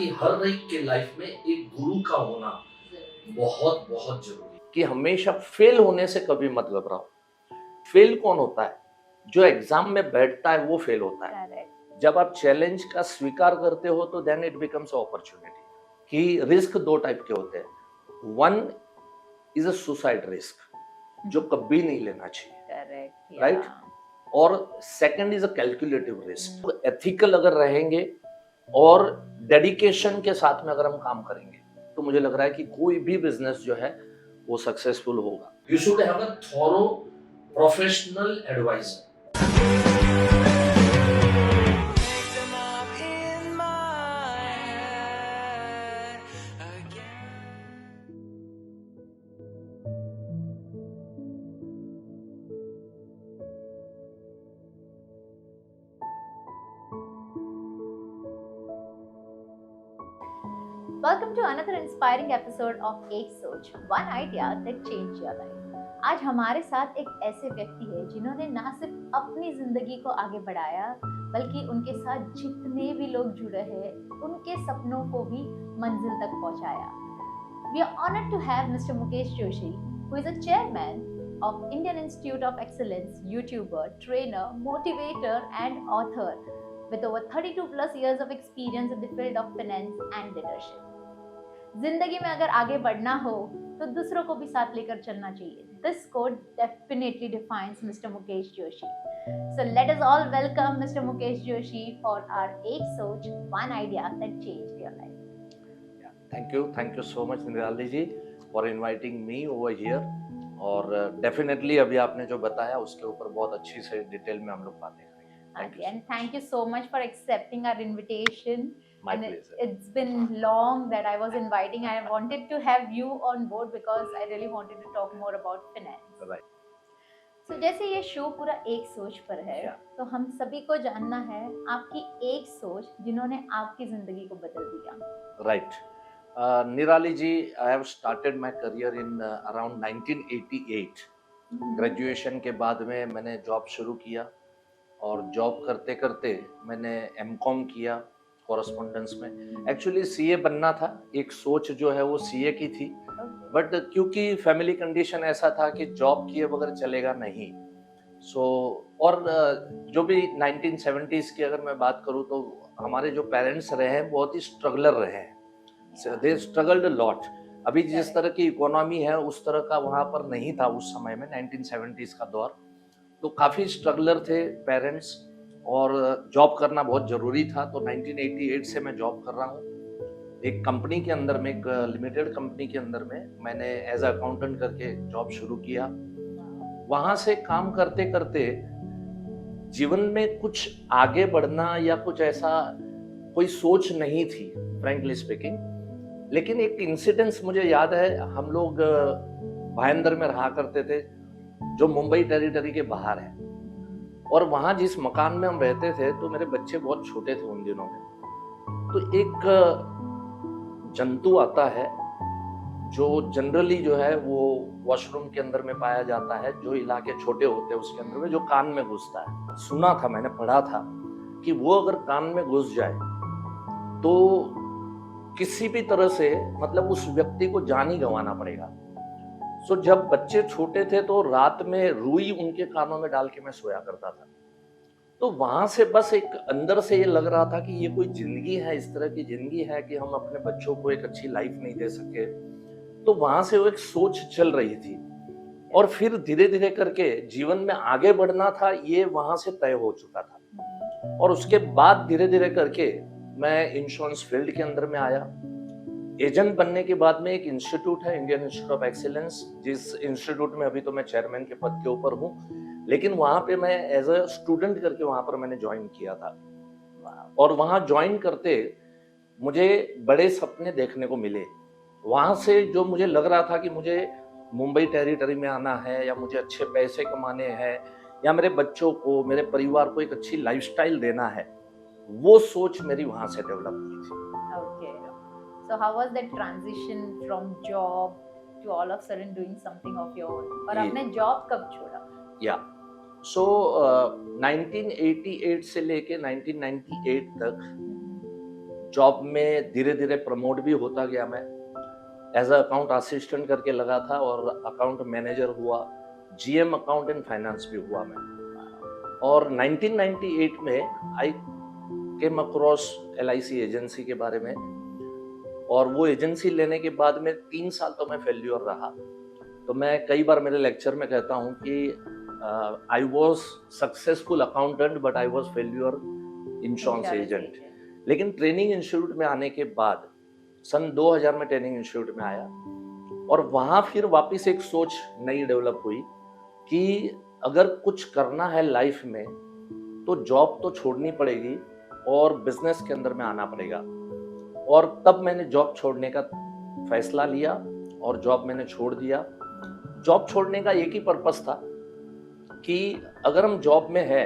कि हर एक के लाइफ में एक गुरु का होना बहुत बहुत जरूरी है कि हमेशा फेल होने से कभी मत घबराओ। फेल कौन होता है? जो एग्जाम में बैठता है वो फेल होता है। जब आप चैलेंज का स्वीकार करते हो तो देन इट बिकम्स अपॉर्चुनिटी। कि रिस्क दो टाइप के होते हैं। One is a suicide risk जो कभी नहीं लेना चाहिए, राइट? और second is a calculative risk. Ethical अगर रहेंगे और डेडिकेशन के साथ में अगर हम काम करेंगे तो मुझे लग रहा है कि कोई भी बिजनेस जो है वो सक्सेसफुल होगा। You should have a thorough professional advisor. Welcome to another inspiring episode of एक सोच, one idea that changed your life। आज हमारे साथ एक ऐसे व्यक्ति है जिन्होंने ना सिर्फ अपनी जिंदगी को आगे बढ़ाया बल्कि उनके साथ जितने भी लोग जुड़े हैं उनके सपनों को भी मंजिल तक पहुंचाया। We are honored to have Mr. Mukesh Joshi, who is a chairman of Indian Institute of Excellence, YouTuber, trainer, motivator and author with over 32 plus years of experience in the field of finance and leadership। जिंदगी में अगर आगे बढ़ना हो तो दूसरों को भी साथ लेकर चलना चाहिए। This code definitely defines mister Mukesh Joshi. So let us all welcome Mr. Mukesh Joshi for our एक सोच, one idea that changed your life। Thank you so much Nirali ji for inviting me over here. और डेफिनेटली अभी आपने जो बताया उसके ऊपर बहुत अच्छी से डिटेल में हम लोग बातें करेंगे। And thank you so much for accepting our invitation। My and pleasure. It's been long that I was inviting. I wanted to have you on board because I really wanted to talk more about finance। Right. So जैसे ये show पूरा एक सोच पर है, तो हम सभी को जानना है आपकी एक सोच जिन्होंने आपकी जिंदगी को बदल दिया। Right. निराली जी, I have started my career in around 1988। Graduation के बाद में मैंने जॉब शुरू किया और जॉब करते करते मैंने एमकॉम किया कॉरेस्पॉन्डेंस में। एक्चुअली सीए बनना था, एक सोच जो है वो सीए की थी, बट क्योंकि फैमिली कंडीशन ऐसा था कि जॉब किए बगैर चलेगा नहीं। और जो भी 1970s की अगर मैं बात करूं तो हमारे जो पेरेंट्स रहे हैं बहुत ही स्ट्रगलर रहे हैं। दे स्ट्रगल्ड लॉट। अभी जिस तरह की इकोनॉमी है उस तरह का वहां पर नहीं था उस समय में, 1970s का दौर। तो काफ़ी स्ट्रगलर थे पेरेंट्स और जॉब करना बहुत ज़रूरी था। तो 1988 से मैं जॉब कर रहा हूँ एक कंपनी के अंदर में, एक लिमिटेड कंपनी के अंदर में। मैंने एज अकाउंटेंट करके जॉब शुरू किया। वहाँ से काम करते करते जीवन में कुछ आगे बढ़ना या कुछ ऐसा कोई सोच नहीं थी फ्रैंकली स्पीकिंग। लेकिन एक इंसिडेंस मुझे याद है, हम लोग भाईंदर में रहा करते थे जो मुंबई टेरिटरी के बाहर है। और वहां जिस मकान में हम रहते थे तो मेरे बच्चे बहुत छोटे थे उन दिनों में। तो एक जंतु आता है जो जनरली जो है वो वॉशरूम के अंदर में पाया जाता है, जो इलाके छोटे होते हैं उसके अंदर में, जो कान में घुसता है। सुना था, मैंने पढ़ा था कि वो अगर कान में घुस जाए तो किसी भी तरह से मतलब उस व्यक्ति को जान ही गंवाना पड़ेगा। जब बच्चे छोटे थे तो रात में रुई उनके कानों में डाल के मैं सोया करता था। तो वहां से बस एक अंदर से ये लग रहा था कि ये कोई जिंदगी है, इस तरह की जिंदगी है कि हम अपने बच्चों को एक अच्छी लाइफ नहीं दे सके। तो वहां से वो एक सोच चल रही थी और फिर धीरे धीरे करके जीवन में आगे बढ़ना था, ये वहां से तय हो चुका था। और उसके बाद धीरे धीरे करके मैं इंश्योरेंस फील्ड के अंदर में आया। एजेंट बनने के बाद में एक इंस्टीट्यूट है, इंडियन इंस्टीट्यूट ऑफ एक्सीलेंस, जिस इंस्टीट्यूट में अभी तो मैं चेयरमैन के पद के ऊपर हूँ, लेकिन वहां पे मैं एज अ स्टूडेंट करके वहां पर मैंने ज्वाइन किया था। और वहां ज्वाइन करते मुझे बड़े सपने देखने को मिले। वहां से जो मुझे लग रहा था कि मुझे मुंबई टेरिटरी में आना है या मुझे अच्छे पैसे कमाने हैं या मेरे बच्चों को, मेरे परिवार को एक अच्छी लाइफस्टाइल देना है, वो सोच मेरी वहां से डेवलप हुई थी। So how was that transition from job to all of a sudden doing something of your own? और आपने जॉब कब छोड़ा? Yeah. So 1988 से लेके 1998 तक जॉब में धीरे धीरे प्रमोट भी होता गया। मैं एज अ अकाउंट असिस्टेंट करके लगा था और अकाउंट मैनेजर हुआ, जीएम अकाउंट इन फाइनेंस भी हुआ मैं। और 1998 में आई केम अक्रॉस LIC एजेंसी के बारे में, और वो एजेंसी लेने के बाद में 3 साल तो मैं फेल्यूर रहा। तो मैं कई बार मेरे लेक्चर में कहता हूँ कि I was successful accountant but I was failure insurance agent. लेकिन ट्रेनिंग इंस्टीट्यूट में आने के बाद सन 2000 में ट्रेनिंग इंस्टीट्यूट में आया, और वहाँ फिर वापस एक सोच नई डेवलप हुई कि अगर कुछ करना है लाइफ में तो जॉब तो छोड़नी पड़ेगी और बिजनेस के अंदर में आना पड़ेगा। और तब मैंने जॉब छोड़ने का फैसला लिया और जॉब मैंने छोड़ दिया। जॉब छोड़ने का एक ही पर्पस था कि अगर हम जॉब में है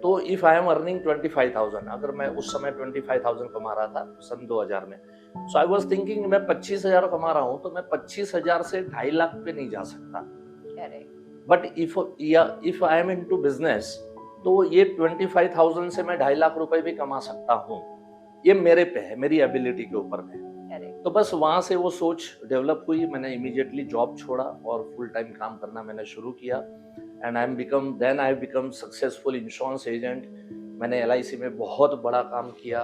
तो इफ आई एम अर्निंग 25,000, अगर मैं उस समय 25,000 कमा रहा था सन 2000 में, सो आई वाज थिंकिंग मैं 25,000 कमा रहा हूं तो मैं 25,000 से 2.5 लाख पे नहीं जा सकता। But if I am into business तो ये 25,000 से मैं 2.5 लाख रुपए भी कमा सकता हूँ। ये मेरे पे है, मेरी एबिलिटी के ऊपर है। तो बस वहां से वो सोच डेवलप हुई। मैंने इमीडिएटली जॉब छोड़ा और फुल टाइम काम करना मैंने शुरू किया, and I become successful insurance agent. मैंने LIC में बहुत बड़ा काम किया।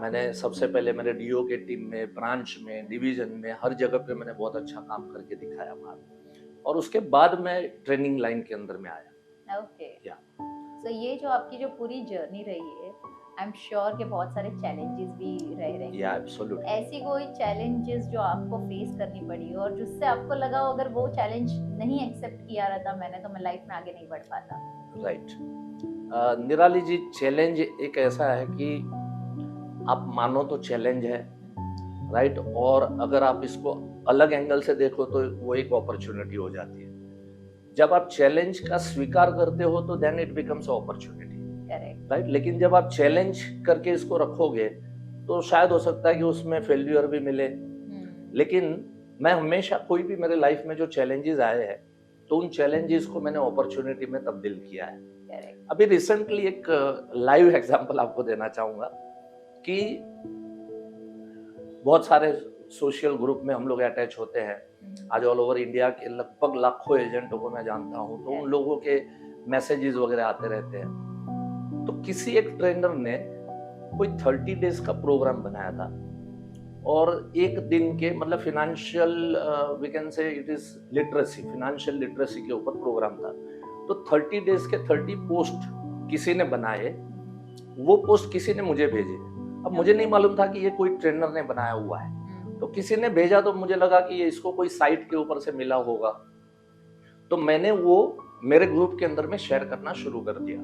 मैंने सबसे पहले मेरे DO के टीम में, ब्रांच में, डिवीजन में, हर जगह पे मैंने बहुत अच्छा काम करके दिखाया बाहर। और उसके बाद मैं ट्रेनिंग लाइन के अंदर में आया। ओके, सो ये जो आपकी जो पूरी जर्नी रही है, आई एम श्योर कि बहुत सारे चैलेंजेस भी रहे रहेंगे। एब्सोल्युटली। ऐसी कोई चैलेंजेस जो आपको फेस करनी पड़ी और जिससे आपको लगा हो अगर वो चैलेंज नहीं एक्सेप्ट किया रहता मैंने तो मैं लाइफ में आगे नहीं बढ़ पाता? राइट। निराली जी, चैलेंज एक ऐसा है कि आप मानो तो चैलेंज है, राइट, और अगर आप इसको अलग एंगल से देखो तो वो एक अपॉर्चुनिटी हो जाती है। जब आप चैलेंज का स्वीकार करते हो तो then it becomes opportunity, right. लेकिन जब आप चैलेंज करके इसको रखोगे तो शायद हो सकता है कि उसमें फेल्यूर भी मिले। लेकिन मैं हमेशा, कोई भी मेरे लाइफ में जो चैलेंजेस आए हैं तो उन चैलेंजेस को मैंने अपॉर्चुनिटी में तब्दील किया है। अभी रिसेंटली एक लाइव एग्जांपल आपको देना चाहूंगा कि बहुत सारे सोशल ग्रुप में हम लोग अटैच होते हैं। आज ऑल ओवर इंडिया के लगभग लाखों एजेंटों को मैं जानता हूं, तो उन लोगों के मैसेजेस वगैरह आते रहते हैं। तो किसी एक ट्रेनर ने कोई 30 डेज का प्रोग्राम बनाया था, और एक दिन के मतलब financial we can say it is literacy, financial literacy के ऊपर प्रोग्राम था। तो 30 डेज के 30 पोस्ट किसी ने बनाए, वो पोस्ट किसी ने मुझे भेजे। अब मुझे नहीं मालूम था कि ये कोई ट्रेनर ने बनाया हुआ है, तो किसी ने भेजा तो मुझे लगा कि ये इसको कोई साइट के ऊपर से मिला होगा, तो मैंने वो मेरे ग्रुप के अंदर में शेयर करना शुरू कर दिया।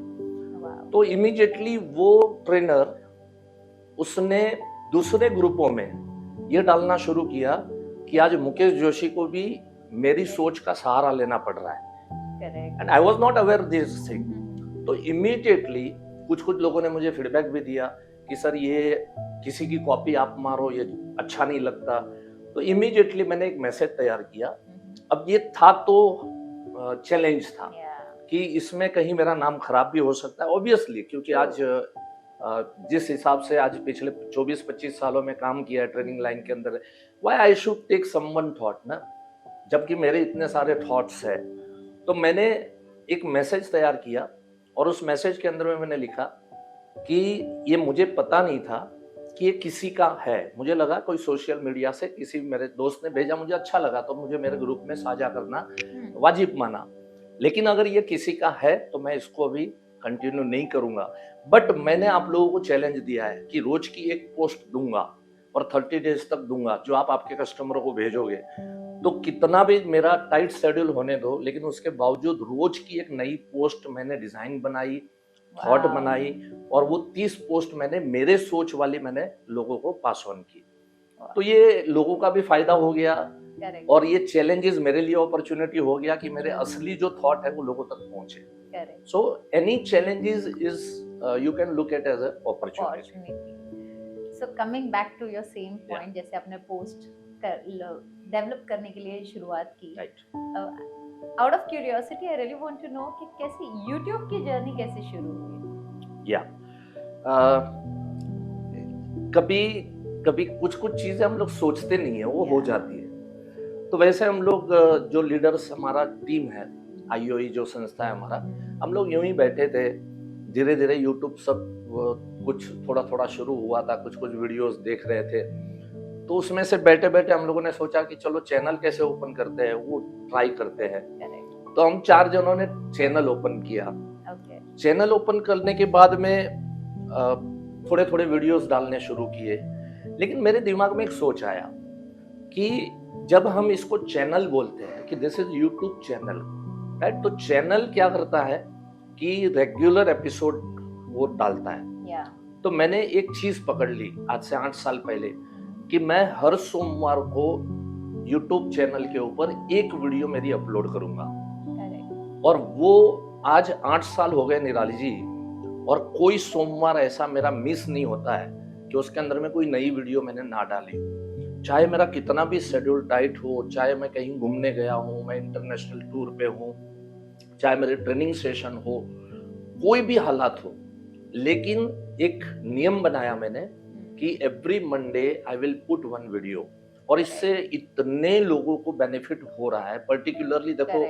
तो इमीडिएटली वो ट्रेनर उसने दूसरे ग्रुपों में ये डालना शुरू किया कि आज मुकेश जोशी को भी मेरी सोच का सहारा लेना पड़ रहा है, and I was not aware this thing. तो इमीडिएटली कुछ लोगों ने मुझे फीडबैक भी दिया कि सर ये किसी की कॉपी आप मारो, ये अच्छा नहीं लगता। तो इमीडिएटली मैंने एक मैसेज तैयार किया। अब ये था तो चैलेंज था कि इसमें कहीं मेरा नाम खराब भी हो सकता है, ऑब्वियसली, क्योंकि आज जिस हिसाब से आज पिछले 24-25 सालों में काम किया है ट्रेनिंग लाइन के अंदर, why I should take someone thought ना, जबकि मेरे इतने सारे थॉट्स हैं। तो मैंने एक मैसेज तैयार किया, और उस मैसेज के अंदर में मैंने लिखा कि ये मुझे पता नहीं था कि ये किसी का है। मुझे लगा कोई सोशल मीडिया से किसी मेरे दोस्त ने भेजा, मुझे अच्छा लगा तो मुझे मेरे ग्रुप में साझा करना वाजिब माना। लेकिन अगर ये किसी का है तो मैं इसको अभी कंटिन्यू नहीं करूंगा। बट मैंने आप लोगों को चैलेंज दिया है कि रोज की एक पोस्ट दूंगा और 30 डेज तक दूंगा, जो आप आपके कस्टमरों को भेजोगे। तो कितना भी मेरा टाइट शेड्यूल होने दो, लेकिन उसके बावजूद रोज की एक नई पोस्ट मैंने डिजाइन बनाई, थॉट बनाई, और वो 30 पोस्ट मैंने मेरे सोच वाली मैंने लोगों को पास ऑन की। तो ये लोगों का भी फायदा हो गया, और ये चैलेंजेस मेरे लिए अपॉर्चुनिटी हो गया कि मेरे असली जो थॉट है वो लोगों तक पहुंचे। So any challenges is you can look at as a opportunity. So coming back to your same point, जैसे आपने पोस्ट डेवलप करने के लिए शुरुआत की, out of curiosity I really want to know कि कैसे YouTube की जर्नी कैसे शुरू हुई? कभी कभी कुछ कुछ चीजें हम लोग सोचते नहीं है, वो हो जाती है। तो वैसे हम लोग जो लीडर्स, हमारा टीम है, आईओई जो संस्था है हमारा, हम लोग यूं ही बैठे थे। धीरे धीरे यूट्यूब सब कुछ थोड़ा थोड़ा शुरू हुआ था, कुछ कुछ वीडियोस देख रहे थे। तो उसमें से बैठे बैठे हम लोगों ने सोचा कि चलो चैनल कैसे ओपन करते हैं, वो ट्राई करते हैं। तो हम 4 जनों ने चैनल ओपन किया। चैनल ओपन करने के बाद में थोड़े थोड़े वीडियोस डालने शुरू किए। लेकिन मेरे दिमाग में एक सोच आया कि जब हम इसको चैनल बोलते हैं कि this is YouTube channel, right, तो चैनल क्या करता है कि रेगुलर एपिसोड वो डालता है। तो मैंने एक चीज पकड़ ली आज से 8 साल पहले कि मैं हर सोमवार को यूट्यूब चैनल के ऊपर एक वीडियो मेरी अपलोड करूंगा। और वो आज 8 साल हो गए निराली जी, और कोई सोमवार ऐसा मेरा मिस नहीं होता है कि उसके अंदर में कोई नई वीडियो मैंने ना डाली। चाहे मेरा कितना भी शेड्यूल टाइट हो, चाहे मैं कहीं घूमने गया हूँ, मैं इंटरनेशनल टूर पे हूँ, चाहे मेरे ट्रेनिंग सेशन हो, कोई भी हालात हो, लेकिन एक नियम बनाया मैंने कि every Monday I will put one video. और इससे इतने लोगों को बेनिफिट हो रहा है। पर्टिकुलरली देखो,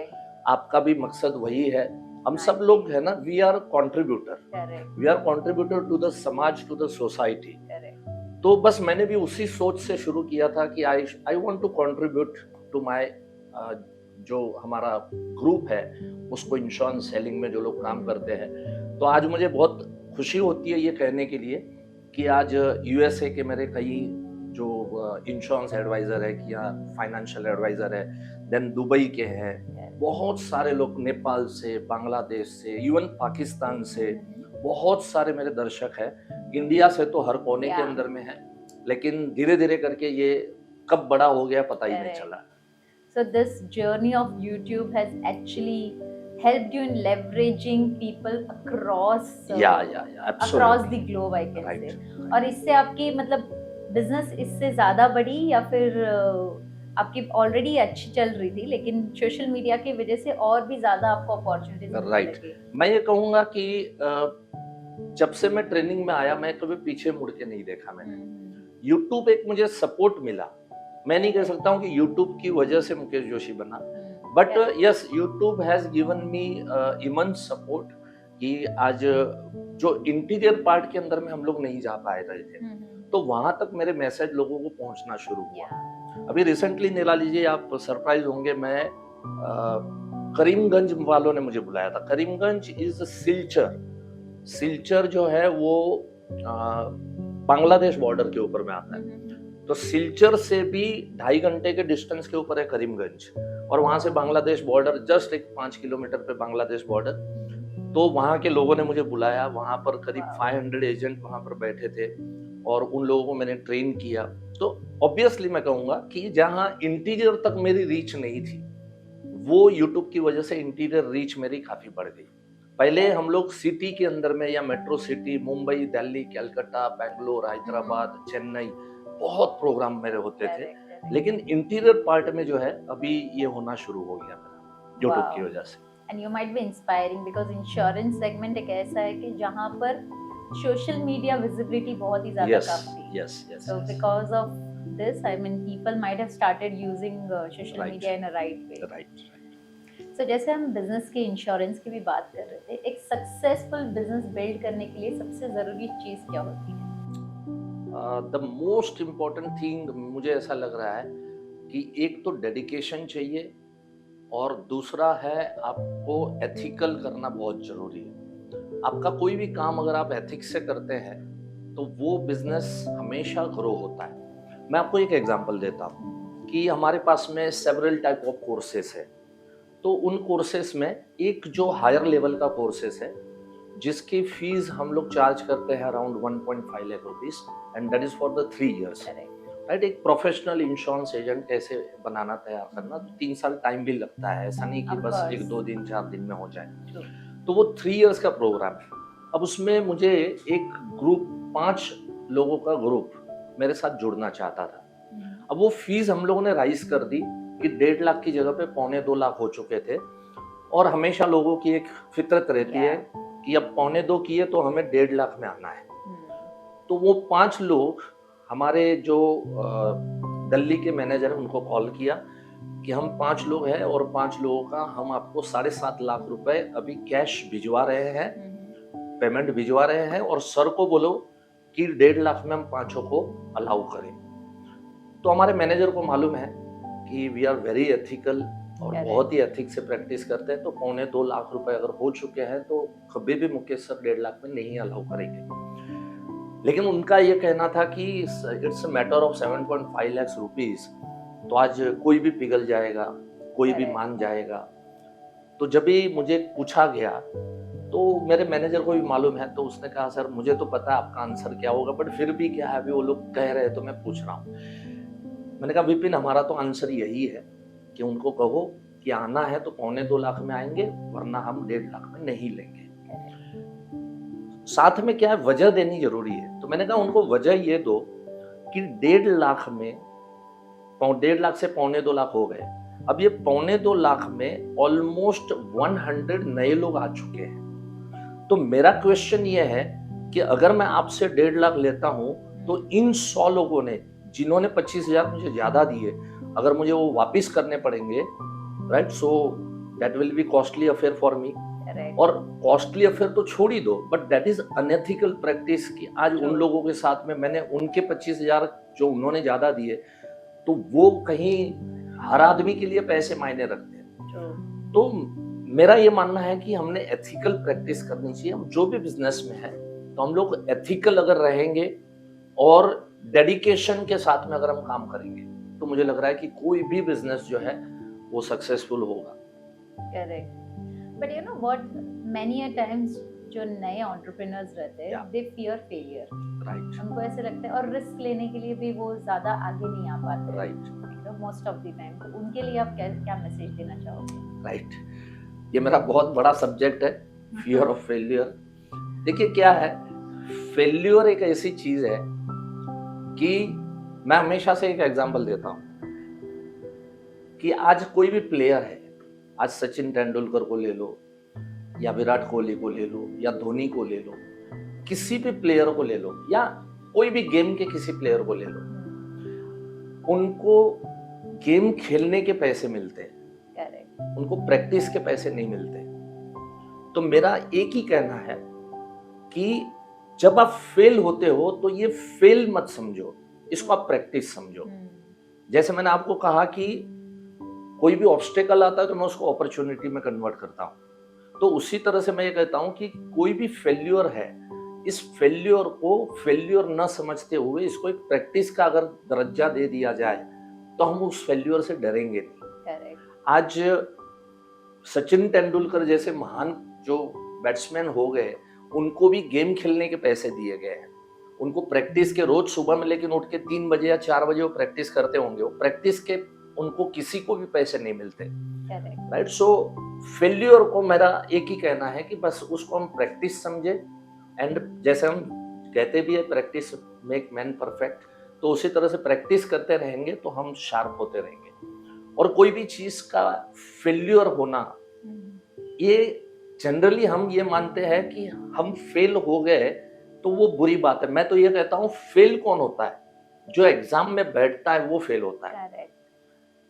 आपका भी मकसद वही है, हम सब लोग है ना, we are contributor to the समाज, टू द सोसाइटी। तो बस मैंने भी उसी सोच से शुरू किया था कि I want to contribute to my, जो हमारा ग्रुप है उसको इंश्योरेंस सेलिंग में जो लोग काम करते हैं। तो आज मुझे बहुत खुशी होती है ये कहने के लिए कि आज यूएसए के मेरे कई जो इंश्योरेंस एडवाइजर है या फाइनेंशियल एडवाइजर है, देन दुबई के हैं, बहुत सारे लोग नेपाल से, बांग्लादेश से, इवन पाकिस्तान से, बहुत सारे मेरे दर्शक हैं। इंडिया से तो हर कोने के अंदर में है, लेकिन धीरे धीरे करके ये कब बड़ा हो गया पता ही नहीं चला। So this journey of YouTube has actually helped you in leveraging people across across the globe, I can say. और इससे आपकी मतलब बिजनेस इससे ज्यादा बढ़ी या फिर आपकी ऑलरेडी अच्छी चल रही थी, लेकिन सोशल मीडिया की वजह से और भी ज्यादा आपको अपॉर्चुनिटीज मिलने लगी? मैं ये कहूँगा कि जब से मैं ट्रेनिंग में आया, मैं कभी पीछे मुड़ के नहीं देखा मैंने। यूट्यूब एक मुझे सपोर्ट मिला। मैं नहीं कह सकता हूँ कि यूट्यूब की वजह से मुकेश जोशी बना, but yes, YouTube has given me immense support कि आज जो इंटीरियर पार्ट के अंदर में हम लोग नहीं जा पाए रहे थे, तो वहां तक मेरे मैसेज लोगों को पहुंचना शुरू हुआ। अभी रिसेंटली निराली जी, आप सरप्राइज होंगे, मैं करीमगंज वालों ने मुझे बुलाया था। करीमगंज इज सिलचर जो है वो बांग्लादेश बॉर्डर के ऊपर में आता है। तो सिलचर से भी 2.5 घंटे के डिस्टेंस के ऊपर है करीमगंज, और वहां से बांग्लादेश बॉर्डर जस्ट एक 5 किलोमीटर पे बांग्लादेश बॉर्डर। तो वहां के लोगों ने मुझे बुलाया, वहां पर करीब 500 एजेंट वहां पर बैठे थे और उन लोगों को मैंने ट्रेन किया। तो ऑब्वियसली मैं कहूंगा कि जहां इंटीरियर तक मेरी रीच नहीं थी, वो यूट्यूब की वजह से इंटीरियर रीच मेरी काफी बढ़ गई। पहले हम लोग सिटी के अंदर में या मेट्रो सिटी, मुंबई, दिल्ली, कलकत्ता, बेंगलोर, हैदराबाद, चेन्नई, बहुत प्रोग्राम मेरे होते थे, लेकिन इंटीरियर पार्ट में जो है अभी ये होना शुरू हो गया मेरा यूट्यूब की वजह से। And you might be inspiring because insurance segment एक ऐसा है कि जहां पर सोशल मीडिया विजिबिलिटी बहुत ही ज्यादा काफी। yes. So because of this, I mean, people might have started using social media in a right way. Right. So जैसे हम बिजनेस के इंश्योरेंस की भी बात कर रहे थे, एक सक्सेसफुल बिजनेस बिल्ड करने के लिए सबसे जरूरी चीज क्या होती है? द मोस्ट इम्पोर्टेंट थिंग मुझे ऐसा लग रहा है कि एक तो डेडिकेशन चाहिए, और दूसरा है आपको एथिकल करना बहुत जरूरी है। आपका कोई भी काम अगर आप एथिक्स से करते हैं तो वो बिजनेस हमेशा ग्रो होता है। मैं आपको एक एग्जांपल देता हूँ कि हमारे पास में सेवरल टाइप ऑफ कोर्सेस है। तो उन कोर्सेस में एक जो हायर लेवल का कोर्सेस है, जिसकी फीस हम लोग चार्ज करते हैं around 1.5 lakh rupees, and that is for the 3 years, right. एक प्रोफेशनल इंश्योरेंस एजेंट कैसे बनाना, तैयार करना, तो 3 साल टाइम भी लगता है, ऐसा नहीं कि बस 1-2 दिन 4 दिन में हो जाए। तो वो 3 years का प्रोग्राम है। अब उसमें मुझे एक ग्रुप, 5 लोगों का ग्रुप मेरे साथ जुड़ना चाहता था। अब वो फीस हम लोगों ने राइज कर दी कि 1.5 लाख की जगह पे 1.25 लाख हो चुके थे, और हमेशा लोगों की एक फितरत रहती है कि अब 1.25 किए तो हमें 1.5 लाख में आना है। तो वो 5 लोग हमारे जो दिल्ली के मैनेजर हैं उनको कॉल किया कि हम 5 लोग हैं और 5 लोगों का हम आपको 7.5 लाख रुपए अभी कैश भिजवा रहे हैं, पेमेंट भिजवा रहे हैं, और सर को बोलो कि 1.5 लाख में हम 5 को अलाउ करें। तो हमारे मैनेजर को मालूम है कि वी आर वेरी एथिकल और बहुत ही एथिक्स से प्रैक्टिस करते हैं, तो 1.25 लाख रुपए अगर हो चुके हैं तो कभी भी मुकेश सर 1.5 लाख में नहीं अलाउ करेंगे। लेकिन उनका ये कहना था कि it's a matter of 7.5 lakh rupees, तो आज कोई भी पिघल जाएगा, कोई भी मान जाएगा। तो जब भी मुझे पूछा गया तो मेरे मैनेजर को भी मालूम है, तो उसने कहा सर मुझे तो पता है आपका आंसर क्या होगा, बट फिर भी क्या है, अभी वो लोग कह रहे हैं तो मैं पूछ रहा हूँ। मैंने कहा विपिन हमारा तो आंसर यही है कि उनको कहो कि आना है तो 1.25 लाख में आएंगे, वरना हम 1.5 लाख में नहीं लेंगे। साथ में क्या है, वजह देनी जरूरी है। तो मैंने कहा उनको वजह ये दो कि 1.5 लाख में 1.5 लाख से 1.25 लाख हो गए। अब ये 1.25 लाख में ऑलमोस्ट 100 नए लोग आ चुके हैं। तो मेरा क्वेश्चन ये है कि अगर मैं आपसे 1.5 लाख लेता हूं तो इन 100 लोगों ने, जिन्होंने 25,000 मुझे ज्यादा दिए, अगर मुझे वो वापिस करने पड़ेंगे, right, so that will be costly affair for me. और कॉस्टली अफेयर तो छोड़ ही दो, but that is unethical practice कि आज उन लोगों के साथ में मैंने उनके 25,000 जो उन्होंने ज्यादा दिए, तो वो कहीं हर आदमी के लिए पैसे मायने रखते हैं। तो मेरा ये मानना है कि हमने एथिकल प्रैक्टिस करनी चाहिए। हम जो भी बिजनेस में है तो हम लोग एथिकल अगर रहेंगे और डेडिकेशन के साथ में अगर हम काम करेंगे तो मुझे लग रहा है कि कोई भी बिजनेस जो है वो सक्सेसफुल होगा। Correct, but you know what, many a times जो नए एंटरप्रेन्योर्स रहते हैं दे फियर फेलियर, राइट, उनको ऐसे लगता है, और रिस्क लेने के लिए भी वो ज्यादा आगे नहीं आ पाते, right, most of the time. तो उनके लिए आप क्या मैसेज देना चाहोगे? राइट, ये मेरा बहुत बड़ा सब्जेक्ट है, फियर ऑफ फेलियर। देखिए क्या है, फेल्यूर एक ऐसी चीज है कि मैं हमेशा से एक एग्जांपल देता हूं कि आज कोई भी प्लेयर है, आज सचिन तेंदुलकर को ले लो या विराट कोहली को ले लो या धोनी को ले लो, किसी भी प्लेयर को ले लो या कोई भी गेम के किसी प्लेयर को ले लो, उनको गेम खेलने के पैसे मिलते हैं, उनको प्रैक्टिस के पैसे नहीं मिलते। तो मेरा एक ही कहना है कि जब आप फेल होते हो तो ये फेल मत समझो, इसको आप प्रैक्टिस समझो। जैसे मैंने आपको कहा कि कोई भी ऑब्स्टेकल आता है तो मैं उसको अपॉर्चुनिटी में कन्वर्ट करता हूं, तो उसी तरह से मैं ये कहता हूं कि कोई भी फेल्योर है, इस फेल्योर को फेल्योर न समझते हुए इसको एक प्रैक्टिस का अगर दर्जा दे दिया जाए तो हम उस फेल्योर से डरेंगे नहीं। आज सचिन तेंदुलकर जैसे महान जो बैट्समैन हो गए, उनको भी गेम खेलने के पैसे दिए गए हैं, उनको प्रैक्टिस के रोज सुबह में लेकिन उठ के 3 बजे या 4 बजे वो प्रैक्टिस करते होंगे, वो प्रैक्टिस के उनको किसी को भी पैसे नहीं मिलते, राइट। सो फेल्योर को मेरा एक ही कहना है कि बस उसको हम प्रैक्टिस समझे, एंड जैसे हम कहते भी है प्रैक्टिस मेक मैन परफेक्ट, तो उसी तरह से प्रैक्टिस करते रहेंगे तो हम शार्प होते रहेंगे। और कोई भी चीज का फेल्योर होना, ये जनरली हम ये मानते हैं कि हम फेल हो गए तो वो बुरी बात है। मैं तो ये कहता हूँ फेल कौन होता है, जो एग्जाम में बैठता है वो फेल होता है।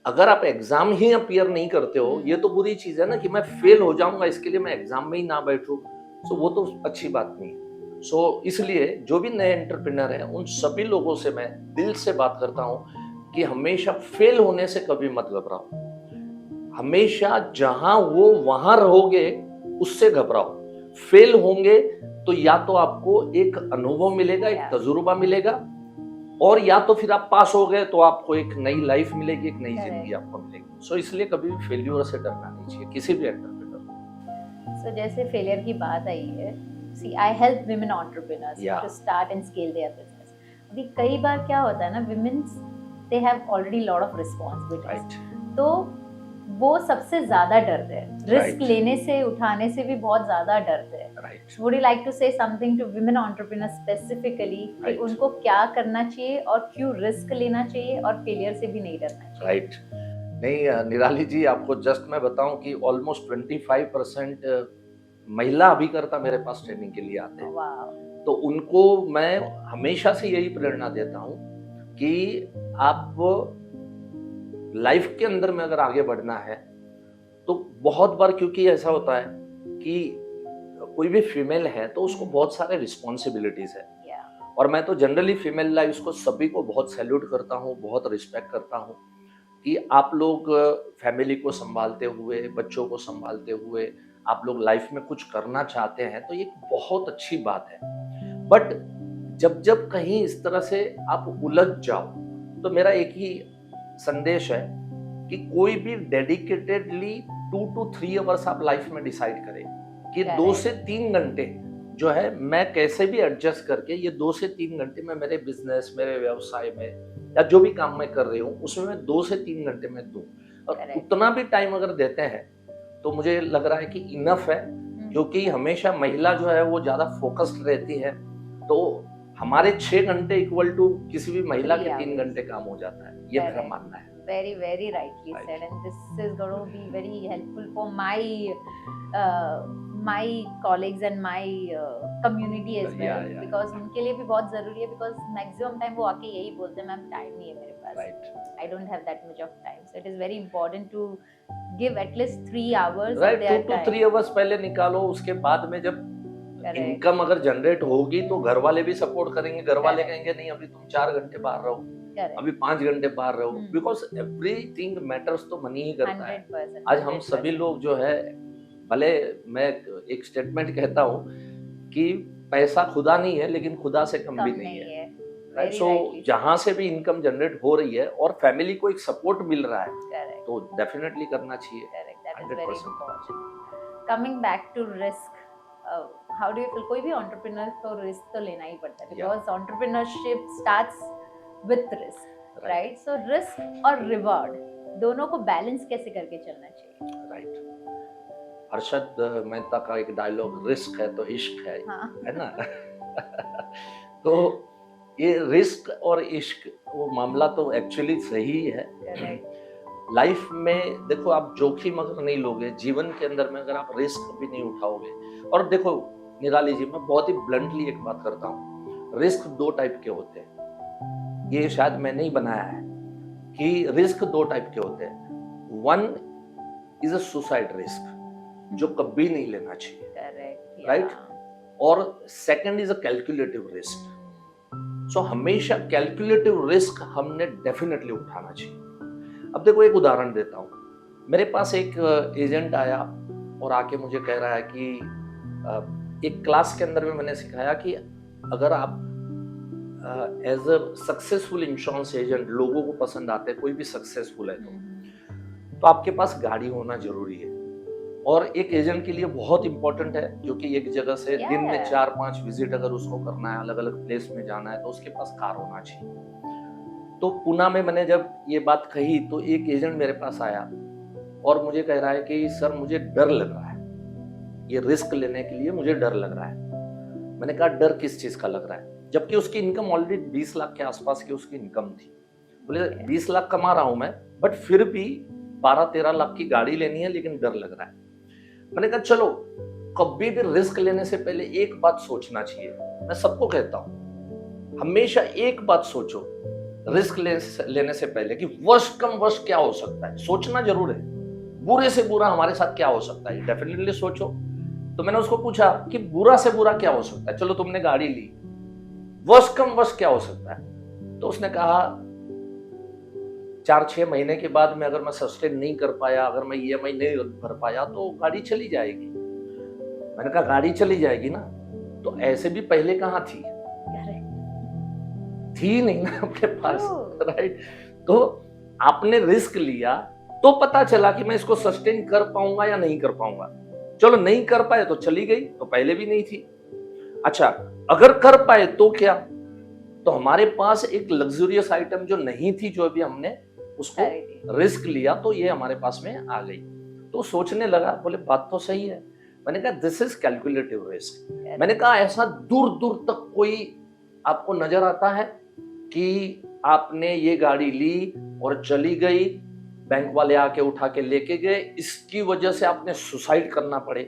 अगर आप एग्जाम ही अपीयर नहीं करते हो, ये तो बुरी चीज है ना कि मैं फेल हो जाऊंगा इसके लिए मैं एग्जाम में ही ना बैठूं, सो वो तो अच्छी बात नहीं है। सो इसलिए जो भी नए एंटरप्रेन्योर हैं उन सभी लोगों से मैं दिल से बात करता हूँ कि हमेशा फेल होने से कभी मत घबराओ, हमेशा जहां वो वहां रहोगे उससे घबराओ। फेल होंगे तो या तो आपको एक अनुभव मिलेगा, एक तजुर्बा मिलेगा, और या तो फिर आप पास हो गए तो आपको एक नई लाइफ मिलेगी, एक नई जिंदगी आपको मिलेगी। सो इसलिए कभी भी फेल्यूर से डरना नहीं चाहिए किसी भी एंटरप्रेन्योर को। सो जैसे फेलियर की बात आई है, see I help women entrepreneurs to start and scale their business. अभी कई बार क्या होता है ना, womens they have already lot of responsibilities, तो वो सबसे ज्यादा डरते हैं, रिस्क लेने से, उठाने से भी बहुत ज्यादा डरते हैं। Would you like to say something to women entrepreneurs specifically कि उनको क्या करना चाहिए और क्यों रिस्क लेना चाहिए और फेलियर से भी नहीं डरना चाहिए? राइट, नहीं निराली जी, आपको जस्ट मैं बताऊं कि ऑलमोस्ट 25% महिला अभिकर्ता मेरे पास ट्रेनिंग के लिए आते हैं। तो उनको मैं हमेशा से यही प्रेरणा देता हूँ कि आप लाइफ के अंदर में अगर आगे बढ़ना है तो बहुत बार, क्योंकि ऐसा होता है कि कोई भी फीमेल है तो उसको बहुत सारे रिस्पॉन्सिबिलिटीज है, और मैं तो जनरली फीमेल लाइफ को सभी को बहुत सैल्यूट करता हूँ, बहुत रिस्पेक्ट करता हूँ कि आप लोग फैमिली को संभालते हुए, बच्चों को संभालते हुए आप लोग लाइफ में कुछ करना चाहते हैं, तो ये बहुत अच्छी बात है। बट जब जब कहीं इस तरह से आप उलझ जाओ तो मेरा एक ही संदेश है कि कोई भी डेडिकेटेडली 2 to 3 आवर्स आप लाइफ में डिसाइड करें कि 2 से 3 घंटे जो है मैं कैसे भी एडजस्ट करके ये 2 से 3 घंटे में मेरे बिजनेस, मेरे व्यवसाय में या जो भी काम मैं कर रही हूँ उसमें मैं 2 से 3 घंटे में दूं, और उतना भी टाइम अगर देते हैं तो मुझे लग रहा है कि इनफ है, क्योंकि हमेशा महिला जो है वो ज्यादा फोकस्ड रहती है, तो हमारे 6 घंटे इक्वल टू किसी भी महिला के 3 घंटे काम हो जाता है, ये मेरा मानना है। Very rightly said, and this is going to be very helpful for my colleagues and my community as well, because उनके लिए भी बहुत जरूरी है, because maximum time वो आके यही बोलते हैं मैम टाइम नहीं है मेरे पास, I don't have that much of time, so it is very important to give at least 3 hours of their time. 2 to 3 hours पहले निकालो, उसके बाद में जब इनकम अगर जनरेट होगी तो घर वाले भी सपोर्ट करेंगे, घर वाले कहेंगे नहीं अभी तुम 4 घंटे बाहर रहो, अभी 5 घंटे बाहर रहो, बिकॉज एवरीथिंग मैटर्स तो मनी ही करता है। आज हम सभी लोग जो है, भले मैं एक स्टेटमेंट कहता हूँ कि पैसा खुदा नहीं है लेकिन खुदा से कम भी नहीं है, सो जहाँ से भी इनकम जनरेट हो रही है और फैमिली को एक सपोर्ट मिल रहा है तो डेफिनेटली करना चाहिए। Coming back to risk, how do you feel? कोई भी एंटरप्रेन्योर को रिस्क तो लेना ही पड़ता है, because entrepreneurship starts with risk, right? So risk और रिवॉर्ड दोनों को बैलेंस कैसे करके चलना चाहिए? राइट। हर्षद मेहता का एक डायलॉग, रिस्क है तो इश्क है, है ना? तो ये रिस्क और इश्क वो मामला तो एक्चुअली सही है। लाइफ में देखो, आप जोखिम अगर नहीं लोगे जीवन के अंदर में, अगर आप रिस्क भी नहीं उठाओगे, और देखो निराली जी, मैं बहुत ही ब्लंटली एक बात करता हूँ, रिस्क 2 टाइप के होते हैं, ये शायद मैंने ही बनाया है कि रिस्क 2 टाइप के होते हैं। 1 इज अ सुसाइड रिस्क, जो कभी नहीं लेना चाहिए, राइट? और 2nd is a calculative risk. So हमेशा कैलकुलेटिव रिस्क हमने डेफिनेटली उठाना चाहिए। अब देखो एक उदाहरण देता हूँ, मेरे पास एक एजेंट आया और आके मुझे कह रहा है कि एक क्लास के अंदर में मैंने सिखाया कि अगर आप as a successful insurance agent लोगों को पसंद आते हैं, कोई भी सक्सेसफुल है तो आपके पास गाड़ी होना जरूरी है, और एक एजेंट के लिए बहुत इंपॉर्टेंट है, क्योंकि एक जगह से दिन में 4-5 विजिट अगर उसको करना है, अलग अलग प्लेस में जाना है, तो उसके पास कार होना चाहिए। तो पुणे में मैंने जब ये बात कही तो एक एजेंट मेरे पास आया और मुझे कह रहा है कि सर मुझे डर लग रहा है, ये रिस्क लेने के लिए मुझे डर लग रहा है। मैंने कहा डर किस चीज का लग रहा है? जबकि उसकी इनकम ऑलरेडी 20 लाख के आसपास की उसकी इनकम थी। बोले 20 लाख कमा रहा हूं मैं, बट फिर भी 12-13 लाख की गाड़ी लेनी है, लेकिन डर लग रहा है। मैंने कहा चलो, कभी भी रिस्क लेने से पहले एक बात सोचना चाहिए। मैं सबको कहता हूं हमेशा एक बात सोचो रिस्क लेने से पहले कि वर्स्ट कम वर्स्ट क्या हो सकता है। सोचना जरूर है, बुरे से बुरा हमारे साथ क्या हो सकता है, डेफिनेटली सोचो। तो मैंने उसको पूछा कि बुरा से बुरा क्या हो सकता है, चलो तुमने गाड़ी ली, वर्स्ट कम वर्स्ट क्या हो सकता है? तो उसने कहा 4-6 महीने के बाद में अगर मैं सस्टेन नहीं कर पाया, अगर मैं EMI नहीं भर पाया तो गाड़ी चली जाएगी। मैंने कहा गाड़ी चली जाएगी ना, तो ऐसे भी पहले कहाँ थी नहीं ना अपने पास, राइट? तो आपने रिस्क लिया तो पता चला कि मैं इसको सस्टेन कर पाऊंगा या नहीं कर पाऊंगा। चलो नहीं कर पाए तो चली गई, तो पहले भी नहीं थी। अच्छा, अगर कर पाए तो क्या? तो हमारे पास एक लग्जरियस आइटम जो नहीं थी, जो अभी हमने उसको रिस्क लिया तो ये हमारे पास में आ गई। तो सोचने लगा, बोले बात तो सही है। मैंने कहा दिस इज कैलकुलेटिव रिस्क। मैंने कहा ऐसा दूर दूर तक कोई आपको नजर आता है कि आपने ये गाड़ी ली और चली गई, बैंक वाले आके उठा के लेके गए, इसकी वजह से आपने सुसाइड करना पड़े?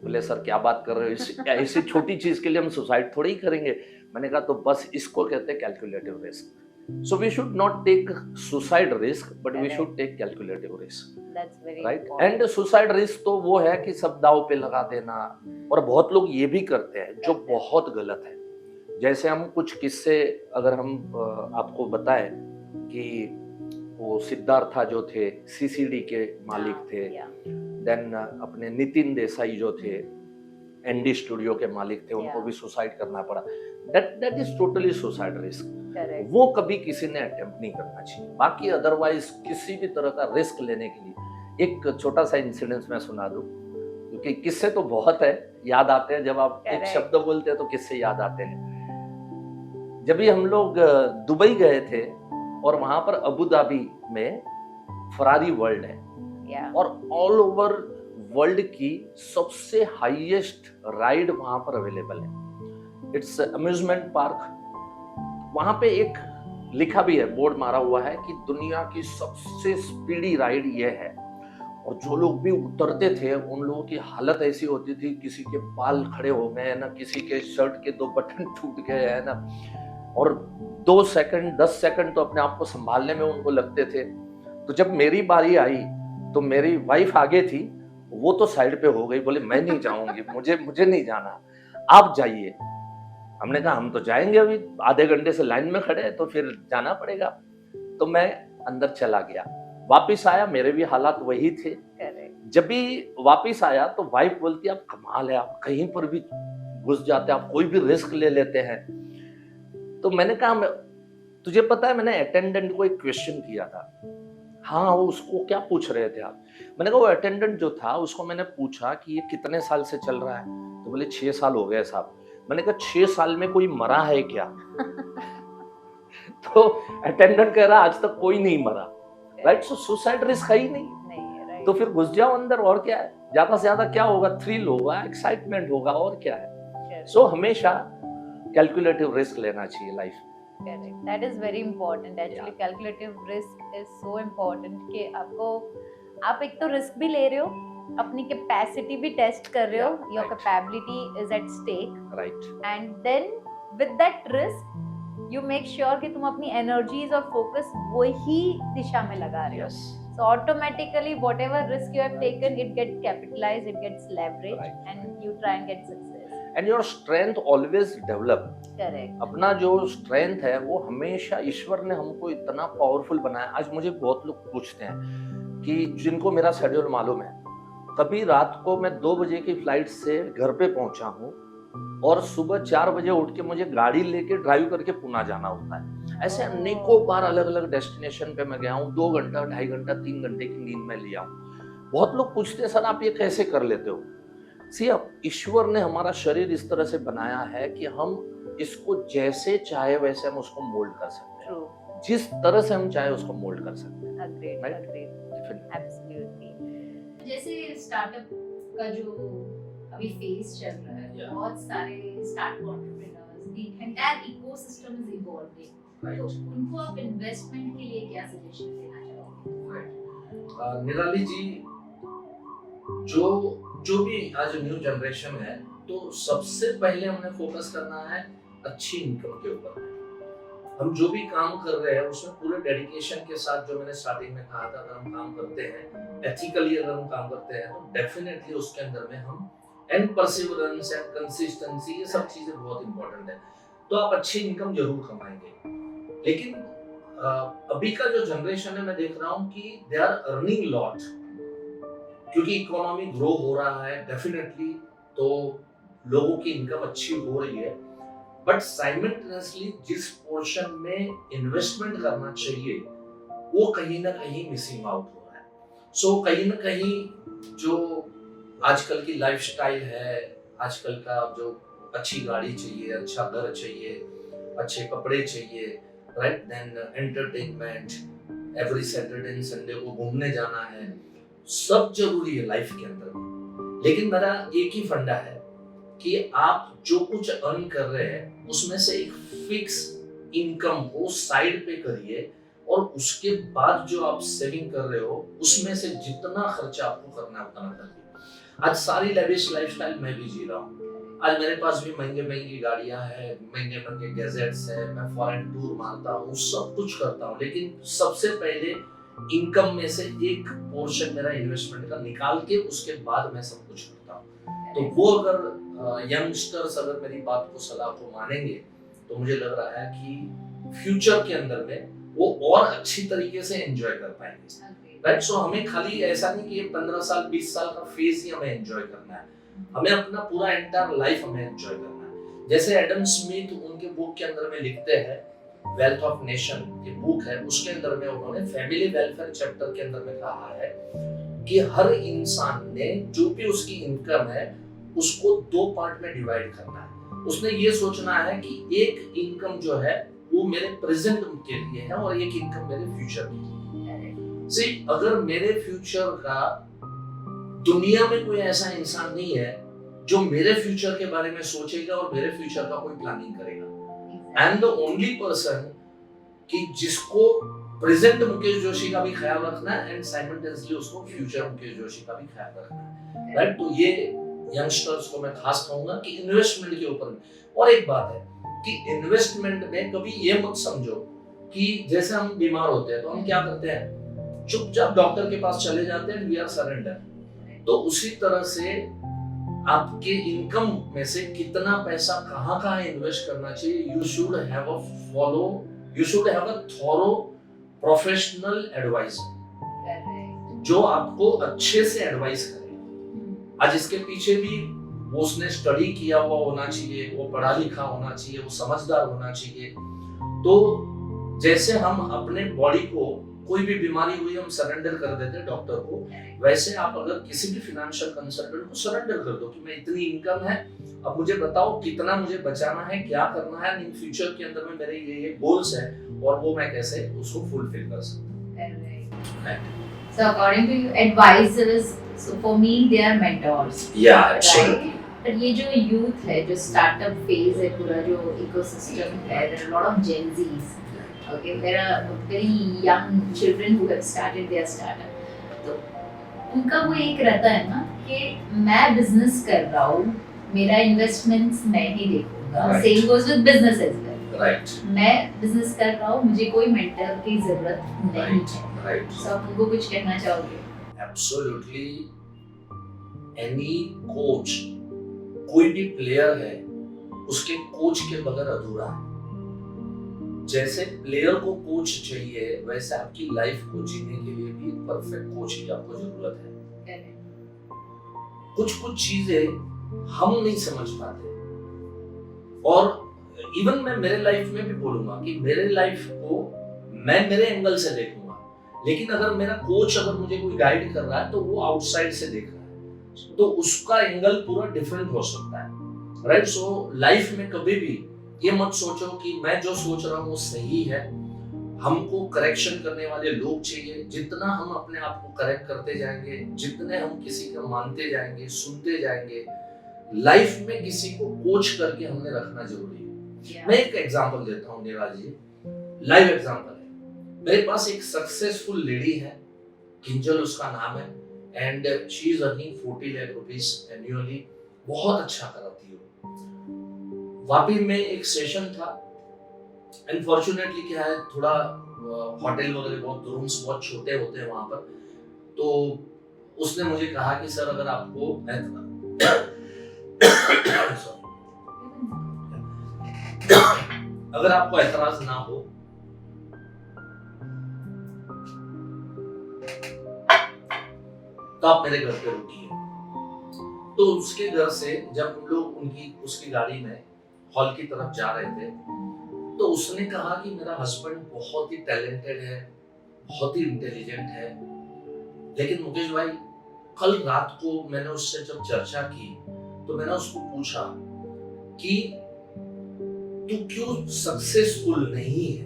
बोले सर क्या बात कर रहे हो, ऐसी छोटी चीज के लिए हम सुसाइड थोड़ी ही करेंगे। मैंने कहा तो बस इसको कहते हैं calculative risk. So we should not take suicide risk, but we should take calculative risk. That's very right? important. And suicide risk तो वो है कि सब दाव पे लगा देना, और बहुत लोग ये भी करते हैं जो बहुत गलत है। जैसे हम कुछ किस्से अगर हम आपको बताएं कि वो सिद्धार्था जो थे सीसीडी के मालिक थे, देन अपने नितिन देसाई जो थे एनडी स्टूडियो के मालिक थे, उनको भी सुसाइड करना पड़ा। That is totally suicide risk. वो कभी किसी ने अटेम्प्ट नहीं करना चाहिए। बाकी अदरवाइज किसी भी तरह का रिस्क लेने के लिए एक छोटा सा इंसिडेंस मैं सुना दूं, क्योंकि किस्से तो बहुत है, याद आते हैं जब आप एक शब्द बोलते हैं तो किस्से याद आते हैं। जब भी हम लोग दुबई गए थे और वहां पर अबू धाबी में फरारी वर्ल्ड है और ऑल ओवर वर्ल्ड की सबसे हाईएस्ट राइड वहां पर अवेलेबल है। It's amusement park. वहां पे एक लिखा भी है, बोर्ड मारा हुआ है कि दुनिया की सबसे स्पीडी राइड ये है। और जो लोग भी उतरते थे उन लोगों की हालत ऐसी होती थी, किसी के बाल खड़े हो गए है ना, किसी के शर्ट के 2 बटन टूट गए है ना, और 2 सेकंड 10 सेकंड तो अपने आप को संभालने में उनको लगते थे। तो जब मेरी बारी आई तो मेरी वाइफ आगे थी, वो तो साइड पे हो गई, बोले मैं नहीं जाऊंगी, मुझे नहीं जाना, आप जाइए। हमने कहा हम तो जाएंगे, अभी आधे घंटे से लाइन में खड़े हैं तो फिर जाना पड़ेगा। तो मैं अंदर चला गया, वापिस आया, मेरे भी हालात वही थे। जब भी वापिस आया तो वाइफ बोलती आप कमाल है, आप कहीं पर भी घुस जाते हैं, आप कोई भी रिस्क ले लेते हैं। तो मैंने कहा तुझे पता है मैंने अटेंडेंट को एक क्वेश्चन किया था। हाँ, वो उसको क्या पूछ रहे थे आप? मैंने कहा वो अटेंडेंट जो था उसको मैंने पूछा कि ये कितने साल से चल रहा है? तो बोले 6 साल हो गए साहब। मैंने कहा 6 साल में कोई मरा है क्या? तो अटेंडेंट कह रहा आज तक कोई नहीं मरा। राइट? सो सुसाइड रिस्क है ही नहीं। तो फिर घुस जाओ अंदर, और क्या है? ज्यादा से ज्यादा क्या होगा? थ्रिल होगा, एक्साइटमेंट होगा, और क्या है? सो हमेशा कैलकुलेटिव रिस्क लेना चाहिए life. Correct. That is very important. Actually, calculative risk is so important कि आप एक तो रिस्क भी ले रहे हो, अपनी कैपेसिटी भी टेस्ट कर रहे हो, your capability is at stake, right, and then with that risk you make sure कि तुम अपनी एनर्जीज और फोकस वही दिशा में लगा रहे हो। So automatically whatever risk you have taken, it gets capitalized, it gets leveraged, and you try and get success. And your strength always develop. Correct. अपना जो स्ट्रेंथ है वो हमेशा ईश्वर ने हमको इतना पावरफुल बनाया। आज मुझे बहुत लोग पूछते हैं कि जिनको मेरा शेड्यूल मालूम है, कभी रात को मैं 2 बजे की फ्लाइट से घर पे पहुंचा हूँ और सुबह 4 बजे उठ के मुझे गाड़ी लेके ड्राइव करके पुणे जाना होता है। ऐसे अनेकों बार अलग अलग डेस्टिनेशन पे मैं गया हूँ। 2 घंटा 2.5 घंटा 3 घंटे की नींद में लिया हूँ। बहुत लोग पूछते हैं सर आप ये कैसे कर लेते हो? सी, अब ईश्वर ने हमारा शरीर इस तरह से बनाया है कि हम इसको जैसे चाहे वैसे हम उसको मोल्ड कर सकते हैं। True. जिस तरह से हम चाहे उसको मोल्ड कर सकते हैं। Agreed, Right? agreed. Absolutely. जैसे स्टार्टअप का जो अभी फेज चल रहा है, Yeah. बहुत सारे startup entrepreneurs, the entire ecosystem is evolving, तो उनको आप इन्वेस्टमेंट के लिए क्या सजेशन देना चाहोगे? निराली जी, जो भी आज न्यू जनरेशन है, तो सबसे पहले हमें फोकस करना है अच्छी इनकम के ऊपर। हम जो भी काम कर रहे हैं उसमें पूरे डेडिकेशन के साथ, जो मैंने स्टार्टिंग में कहा था, अगर हम काम करते हैं एथिकली, अगर हम काम करते हैं तो डेफिनेटली उसके अंदर में हम एंड परसिवरेंस एंड कंसिस्टेंसी, ये सब चीजें बहुत इंपॉर्टेंट है। तो आप अच्छी इनकम जरूर कमाएंगे। लेकिन अभी का जो जनरेशन है मैं देख रहा हूँ कि दे आर अर्निंग लॉट, क्योंकि इकोनॉमी ग्रो हो रहा है डेफिनेटली, तो लोगों की इनकम अच्छी हो रही है, बट साइमल्टेनियसली जिस पोर्शन में इन्वेस्टमेंट करना चाहिए वो कहीं ना कहीं मिसिंग आउट हो रहा है। सो कहीं ना कहीं जो आजकल की लाइफस्टाइल है, आजकल का जो अच्छी गाड़ी चाहिए, अच्छा घर चाहिए, अच्छे कपड़े चाहिए, right, then entertainment, every Saturday and Sunday को घूमने जाना है, सब जरूरी है लाइफ के अंदर। लेकिन मेरा एक ही फंडा है कि आप जो कुछ अर्न कर रहे हैं उसमें से एक फिक्स इनकम को साइड पे करिए, और उसके बाद जो आप सेविंग कर रहे हो उसमें से जितना खर्चा आपको करना है उतना करिए। आज सारी लेविश लाइफस्टाइल मैं भी जी रहा हूँ। आज मेरे पास भी महंगे महंगी गाड़ियां हैं, महंगे महंगे गैजेट्स हैं, मैं फॉरेन टूर मारता हूँ, सब कुछ करता हूँ, लेकिन सबसे पहले इनकम में से एक पोर्शन मेरा इन्वेस्टमेंट का निकाल के उसके बाद मैं सब कुछ करता हूँ। तो वो अगर यंगस्टर्स अगर मेरी बात को, सलाह को मानेंगे, तो मुझे लग रहा है कि फ्यूचर के अंदर में वो और अच्छी तरीके से एंजॉय कर पाएंगे। राइट, सो हमें खाली ऐसा नहीं कि ये 15 साल 20 साल का फेज ही हमें एंजॉय करना है, हमें अपना पूरा एंटायर लाइफ हमें एंजॉय करना है। जैसे एडम स्मिथ उनके बुक के अंदर में लिखते हैं, वेल्थ ऑफ नेशन ये बुक है, उसके अंदर में उन्होंने फैमिली वेलफेयर चैप्टर के अंदर में कहा है कि हर इंसान ने जो भी उसकी इनकम है उसको 2 पार्ट में डिवाइड करना है। उसने ये सोचना है कि एक इनकम जो है वो मेरे प्रेजेंट के लिए है और एक इनकम मेरे फ्यूचर के लिए। सी, अगर मेरे फ्यूचर का दुनिया में कोई ऐसा इंसान नहीं है जो मेरे फ्यूचर के बारे में सोचेगा और मेरे फ्यूचर का कोई प्लानिंग करेगा। I am the only person कि जिसको प्रेजेंट मुकेश जोशी का भी ख्याल रखना है एंड साइमल्टेनियसली उसको फ्यूचर मुकेश जोशी का भी ख्याल रखना है। राइट, तो ये यंगस्टर्स को मैं खास कहूंगा कि इन्वेस्टमेंट के ऊपर। और एक बात है कि इन्वेस्टमेंट में कभी ये मत समझो कि जैसे हम बीमार होते हैं तो हम क्या करते हैं, चुपचाप डॉक्टर के पास चले जाते हैं, वी आर सरेंडर। तो उसी तरह से आपके इनकम में से कितना पैसा कहाँ इन्वेस्ट करना चाहिए, you should have a thorough professional advisor जो आपको अच्छे से एडवाइस करे। आज इसके पीछे भी वो उसने स्टडी किया हुआ होना चाहिए, वो पढ़ा लिखा होना चाहिए, वो समझदार होना चाहिए। तो जैसे हम अपने बॉडी को, कोई भी बीमारी हुई हम सरेंडर कर देते हैं डॉक्टर को, वैसे आप अगर किसी भी फाइनेंशियल कंसल्टेंट को सरेंडर कर दो कि मैं इतनी इनकम है, अब मुझे बताओ कितना मुझे बचाना है, क्या करना है, इन फ्यूचर के अंदर में मेरे ये गोल्स है और वो मैं कैसे उसको फुलफिल कर सकता हूं। So according to you, advisors, so for me they are mentors. Yeah, absolutely. Right? पर ये जो यूथ है, जो स्टार्टअप फेज है, पूरा जो इकोसिस्टम है, there are a lot of Gen Zs. Okay, there are very young children who have started their startup. तो उनका वो एक रहता है ना कि मैं बिजनेस कर रहा हूँ, मेरा इन्वेस्टमेंट्स मैं ही देखूंगा। Same goes with business as well. Right. मैं बिजनेस कर रहा हूँ, मुझे कोई मेंटर की जरूरत नहीं है। Right. So आप उनको कुछ कहना चाहोगे? Absolutely. Any coach, कोई भी प्लेयर है, उसके कोच के बगैर अधूरा है। जैसे प्लेयर को कोच चाहिए, वैसे आपकी लाइफ को जीने के लिए भी परफेक्ट कोच की आपको जरूरत है। कुछ चीजें हम नहीं समझ पाते, और इवन मैं मेरे लाइफ में भी बोलूंगा कि मेरे लाइफ को मैं मेरे एंगल से देखूंगा, लेकिन अगर मेरा कोच अगर मुझे कोई गाइड कर रहा है तो वो आउटसाइड से देख रहा है, तो उसका एंगल पूरा डिफरेंट हो सकता है। राइट, सो लाइफ में कभी भी ये मत सोचो कि मैं जो सोच रहा हूँ वो सही है। हमको करेक्शन करने वाले लोग चाहिए। जितना हम अपने आप को करेक्ट करते जाएंगे, जितने हम किसी का मानते जाएंगे, सुनते जाएंगे, लाइफ में किसी को कोच करके हमने रखना जरूरी है। मैं एक एग्जांपल देता हूँ निराज जी, लाइव एग्जांपल है। मेरे पास एक सक्सेसफुल लेडी है, किंजल उसका नाम है, and she is earning 40 lakh rupees annually. बहुत अच्छा कराती है। वापी में एक सेशन था, अनफॉर्चुनेटली क्या है, थोड़ा होटल वगैरह बहुत, रूम्स बहुत छोटे होते हैं वहां पर। तो उसने मुझे कहा कि सर अगर आपको अगर आपको एतराज ना हो तो आप मेरे घर पे रुकिए। तो उसके घर से जब हम लोग उसकी गाड़ी में हॉल की तरफ जा रहे थे, तो उसने कहा कि मेरा हस्बैंड बहुत ही टैलेंटेड है, बहुत ही इंटेलिजेंट है, लेकिन मुकेश भाई कल रात को मैंने उससे जब चर्चा की तो मैंने उसको पूछा कि तू क्यों सक्सेसफुल नहीं है।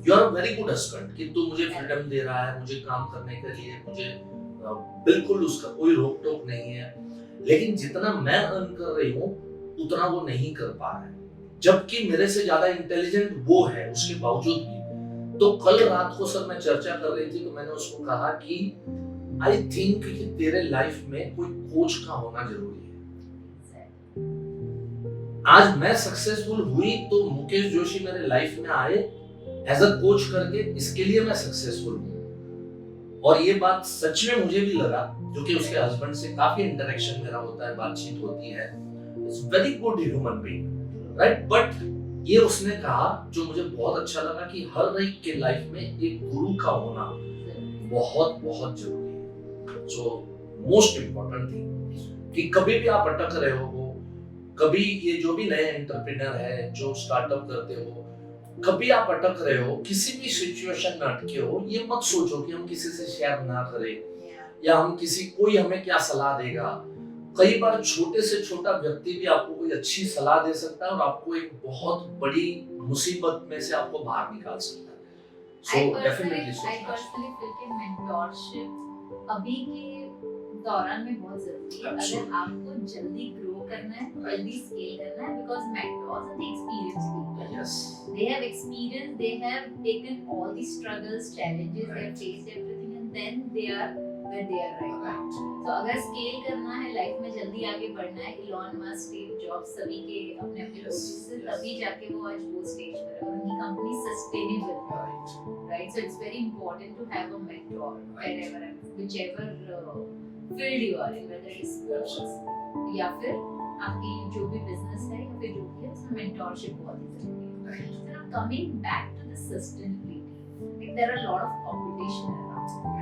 You are very good husband कि तू मुझे फ्रीडम दे रहा है, मुझे काम करने के लिए, मुझे बिल्कुल उसका कोई रोक टोक नहीं है, लेकिन जितना मैं अर्न कर रही हूँ उतना वो नहीं कर पा रहा है, जबकि मेरे से ज्यादा इंटेलिजेंट वो है उसके बावजूद भी। तो कल रात को सर मैं चर्चा कर रही थी, तो मैंने उसको कहा कि आई थिंक कि तेरे लाइफ में कोई कोच का होना जरूरी है। आज मैं सक्सेसफुल हुई तो मुकेश जोशी मेरे लाइफ में आए एज अ कोच करके, इसके लिए मैं सक्सेसफुल हूँ। और ये बात सच में मुझे भी लगा, क्योंकि उसके हस्बैंड से काफी इंटरेक्शन मेरा होता है, बातचीत होती है। It's very good human being, right? But ये उसने कहा जो मुझे बहुत अच्छा लगा कि हर एक के लाइफ में एक गुरु का होना बहुत बहुत जरूरी है। सो मोस्ट इम्पोर्टेंट थिंग कि कभी भी आप अटक रहे हो, कभी ये जो भी नए एंटरप्रेन्योर है जो स्टार्टअप करते हो, कभी आप अटक रहे हो, किसी भी सिचुएशन में अटके हो, ये मत सोचो कि हम किसी से शेयर ना करें या हम कोई हमें क्या सलाह देगा। कई बार छोटे से छोटा व्यक्ति भी आपको कोई अच्छी सलाह दे सकता है और आपको एक बहुत बड़ी मुसीबत में से आपको बाहर निकाल सकता है। So definitely I personally feel कि mentorship अभी के दौरान में बहुत जरूरी है। अगर आपको जल्दी ग्रो करना है, जल्दी स्केल करना है, because mentors are the experienced people. Yes. They have experience, they have taken all the struggles, challenges, they have faced everything, and then they are where they are right now. So अगर scale करना है, life में जल्दी आगे बढ़ना है, Elon Musk, Steve jobs सभी के अपने अपने कोशिश से तभी जाके वो आज वो स्टेज पर है और उनकी कंपनी सस्टेनेबल है, right? So it's very important to have a mentor wherever and whichever field you are in, whether it's sports या फिर आपकी जो भी बिजनेस है या फिर जो भी है, उसमें mentorship बहुत ही जरूरी है। So now coming back to the sustainability, like there are a lot of competition around.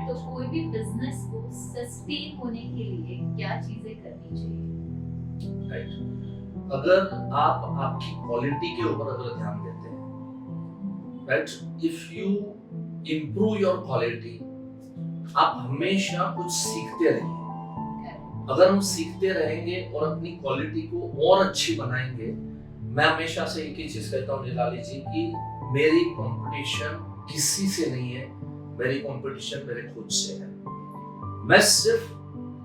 तो कोई भी बिजनेस को सस्टेन होने के लिए क्या चीजें करनी चाहिए? राइट, अगर आप आपकी क्वालिटी के ऊपर अगर ध्यान देते हैं, right, if you improve your quality, आप हमेशा कुछ सीखते रहिए। अगर हम सीखते रहेंगे और अपनी क्वालिटी को और अच्छी बनाएंगे, मैं हमेशा से एक ही चीज कहता हूँ निराली जी की मेरी कंपटीशन किसी से नहीं है, मेरी कंपटीशन मेरे खुद से है। मैं सिर्फ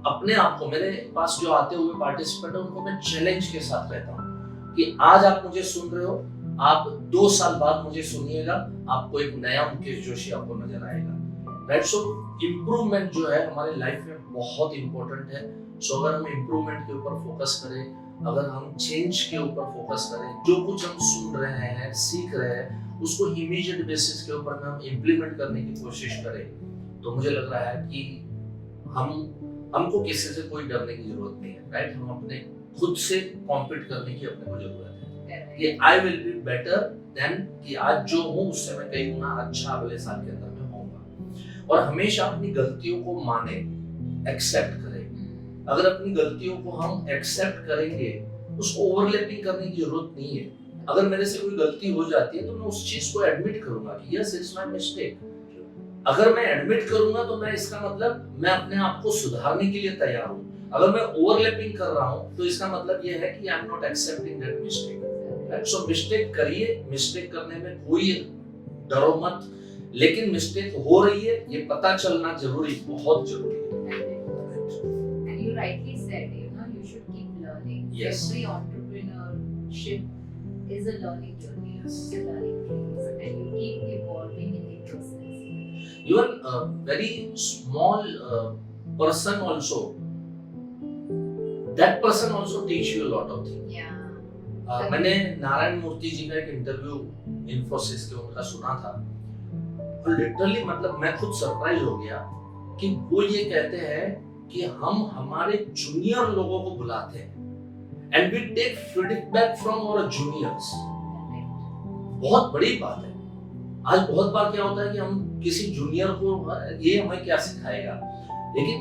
अपने आप को, मेरे पास जो आते हुए पार्टिसिपेंट है उनको मैं चैलेंज के साथ कहता हूँ कि आज आप मुझे सुन रहे हो, आप 2 साल बाद मुझे सुनिएगा, आपको एक नया मुकेश जोशी आपको नजर आएगा, राइट? सो इम्प्रूवमेंट जो है हमारे लाइफ में बहुत इंपॉर्टेंट है। सो अगर हम इम्प्रूवमेंट के ऊपर फोकस करें, अगर हम चेंज के ऊपर फोकस करें, जो कुछ हम सुन रहे हैं, सीख रहे हैं, उसको इमीडिएट बेसिस के ऊपर हम इम्प्लीमेंट करने की कोशिश करें, तो मुझे लग रहा है कि हमको किसी से कोई डरने की जरूरत नहीं है, राइट? हम अपने खुद से कॉम्पीट करने की अपने को जरूरत है कि I will be better than कि आज जो हूँ उससे मैं कई गुना अच्छा अगले साल के अंदर में होऊंगा। और हमेशा अपनी गलतियों को माने, एक्सेप्ट करें। अगर अपनी गलतियों को हम एक्सेप्ट करेंगे, उसको ओवरलैपिंग करने की जरूरत नहीं है। अगर मेरे से कोई गलती हो जाती है तो मैं उस चीज को एडमिट करूंगा कि यस इट्स माय मिस्टेक। अगर मैं एडमिट करूंगा तो मैं इसका मतलब मैं अपने आप को सुधारने के लिए तैयार हूं। अगर मैं ओवरलैपिंग कर रहा हूं तो इसका मतलब ये है कि I am not accepting that mistake, right? So mistake करिए, मिस्टेक करने में कोई डरो मत, लेकिन मिस्टेक हो रही है ये पता चलना जरूरी, बहुत जरूरी है। And you rightly said, you know, you should keep learning. Yes. Every entrepreneurship is a learning journey, it's a learning phase, and you keep evolving in the process. Even a very small person also, that person also teach you a lot of things. Yeah. मैंने नारायण मूर्ति जी का एक interview Infosys के उनका सुना था, और literally मतलब मैं खुद सरप्राइज हो गया कि वो ये कहते हैं कि हम हमारे जूनियर लोगों को बुलाते हैं and we take feedback from our juniors। बहुत बड़ी बात है। आज बहुत बार क्या होता है कि हम किसी जूनियर को ये हमें क्या सिखाएगा, लेकिन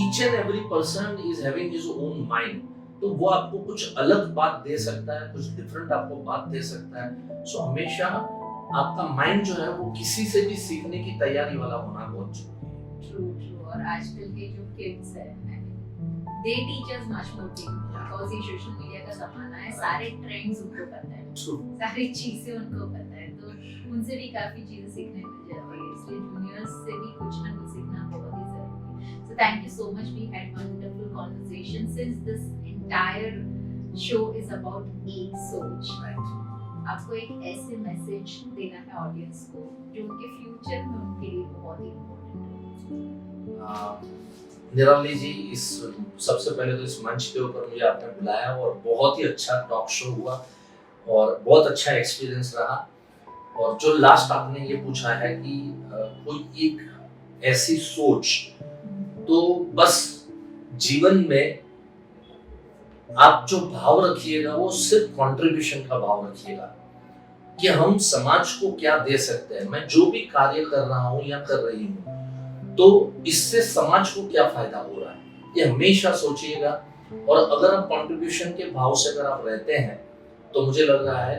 each and every person is having his own mind, तो वो आपको कुछ अलग बात दे सकता है, कुछ डिफरेंट आपको बात दे सकता है। सो हमेशा आपका माइंड जो है वो किसी से भी सीखने की तैयारी वाला होना बहुत जरूरी है। True. और आजकल के जो kids हैं, they teach us much more things because ये सोशल मीडिया का जमाना है, सारे ट्रेंड्स उनको पता है, सारी चीजें उनको पता है, तो उनसे भी काफी चीजें सीखने मिल जाती है, इसलिए जूनियर्स से भी कुछ ना कुछ सीखना बहुत ही जरूरी है। So thank you so much, we had wonderful conversation since this entire show is about एक सोच। आपको एक ऐसे मैसेज देना है ऑडियंस को जो उनके फ्यूचर में उनके लिए बहुत ही इम्पोर्टेंट है। निराली जी, इस सबसे पहले तो इस मंच के ऊपर मुझे आपने बुलाया और बहुत ही अच्छा टॉक शो हुआ और बहुत अच्छा एक्सपीरियंस रहा। और जो लास्ट आपने ये पूछा है कि कोई एक ऐसी सोच, तो बस जीवन में आप जो भाव रखिएगा वो सिर्फ कंट्रीब्यूशन का भाव रखिएगा कि हम समाज को क्या दे सकते हैं। मैं जो भी कार्य कर रहा हूँ या कर रही हूँ तो इससे समाज को क्या फायदा हो रहा है, ये हमेशा सोचिएगा। और अगर आप कंट्रीब्यूशन के भाव से अगर आप रहते हैं तो मुझे लग रहा है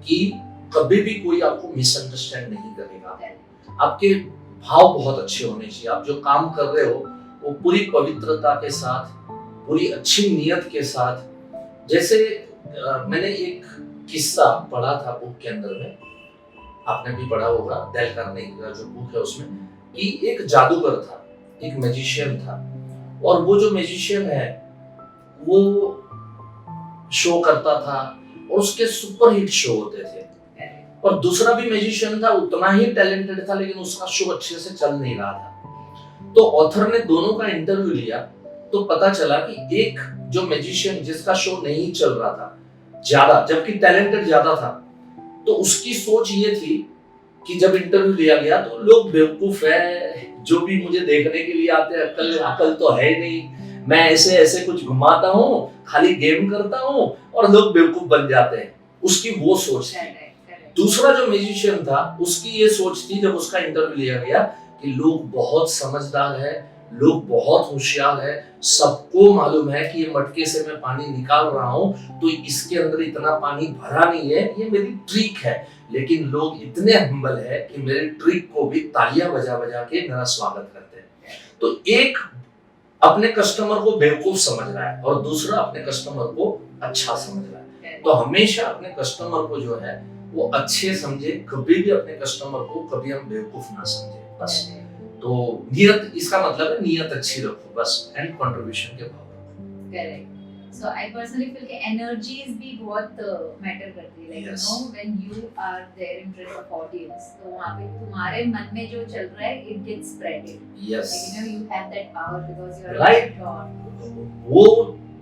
कि कभी भी कोई आपको मिसअंडरस्टैंड नहीं करेगा। आपके भाव बहुत अच्छे होने चाहिए। आप जो काम कर रहे हो वो पूरी पवित्रता के साथ, पूरी अच्छी नीयत के साथ। जैसे मैंने एक किस्सा पढ़ा था बुक के अंदर में, आपने भी पढ़ा होगा, डेल कार्नेगी का जो बुक है उसमें, कि एक जादूगर था, एक मैजिशियन था, और वो जो मैजिशियन है वो शो करता था और उसके सुपर हिट शो होते थे। और दूसरा भी मैजिशियन था, उतना ही टैलेंटेड था, लेकिन उसका शो अच्छे से चल नहीं रहा था। तो ऑथर ने दोनों का इंटरव्यू लिया तो पता चला कि एक जो मैजिशियन जिसका शो नहीं चल रहा था ज्यादा, जबकि टैलेंटेड ज्यादा था, तो उसकी सोच ये थी कि जब इंटरव्यू लिया गया तो लोग बेवकूफ है, जो भी मुझे देखने के लिए आते हैं अकल तो है नहीं, मैं ऐसे ऐसे कुछ घुमाता हूँ, खाली गेम करता हूँ और लोग बेवकूफ बन जाते हैं। उसकी वो सोच थी। दूसरा जो म्यूजिशियन था उसकी ये सोच थी, जब उसका इंटरव्यू लिया गया, कि लोग बहुत समझदार है, लोग बहुत होशियार है, सबको मालूम है कि ये मटके से मैं पानी निकाल रहा हूँ तो इसके अंदर इतना पानी भरा नहीं है, ये मेरी ट्रिक है। लेकिन लोग इतने हम्बल है कि मेरे ट्रिक को भी तालियां बजा बजा के मेरा स्वागत करते हैं। तो एक अपने कस्टमर को बेवकूफ समझ रहा है और दूसरा अपने कस्टमर को अच्छा समझ रहा है। तो हमेशा अपने कस्टमर को जो है वो अच्छे समझे, कभी भी अपने कस्टमर को कभी हम बेवकूफ ना समझे, बस। तो नियत, इसका मतलब है नियत अच्छी रखो बस, एंड कंट्रीब्यूशन के भाव रखो। Correct. So I personally feel कि एनर्जीज भी बहुत मैटर करती है, like you know when you are there in front of audience, तो वहां पे तुम्हारे मन में जो चल रहा है it gets spreaded. Yes, you know you have that power because you are right. वो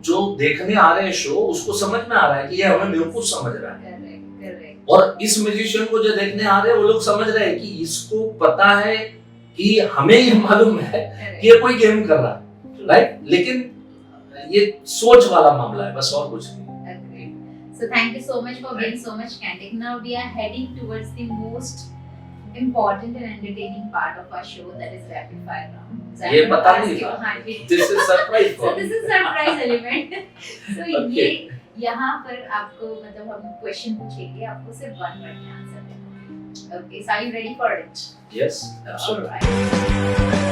जो देखने आ रहे हैं शो, उसको समझ में आ रहा है कि ये हमें बेवकूफ समझ रहा है। करेक्ट। और इस म्यूजिशियन को जो देखने आ रहे हैं वो लोग समझ रहे हैं कि इसको पता है कि हमें ये मालूम है कि ये कोई गेम कर रहा है, राइट? लेकिन ये सोच वाला मामला है, बस और कुछ नहीं। So thank you so much for being so much candid. Now we are heading towards the most important and entertaining part of our show, that is rapid fire round. So ये पता नहीं था। This is surprise. So this is surprise element. So Okay. ये यहाँ पर आपको मतलब हम क्वेश्चन पूछेंगे, आपको सिर्फ 1 वर्ड में आंसर देना है। Okay, so are you ready for it? Yes, absolutely. Alright.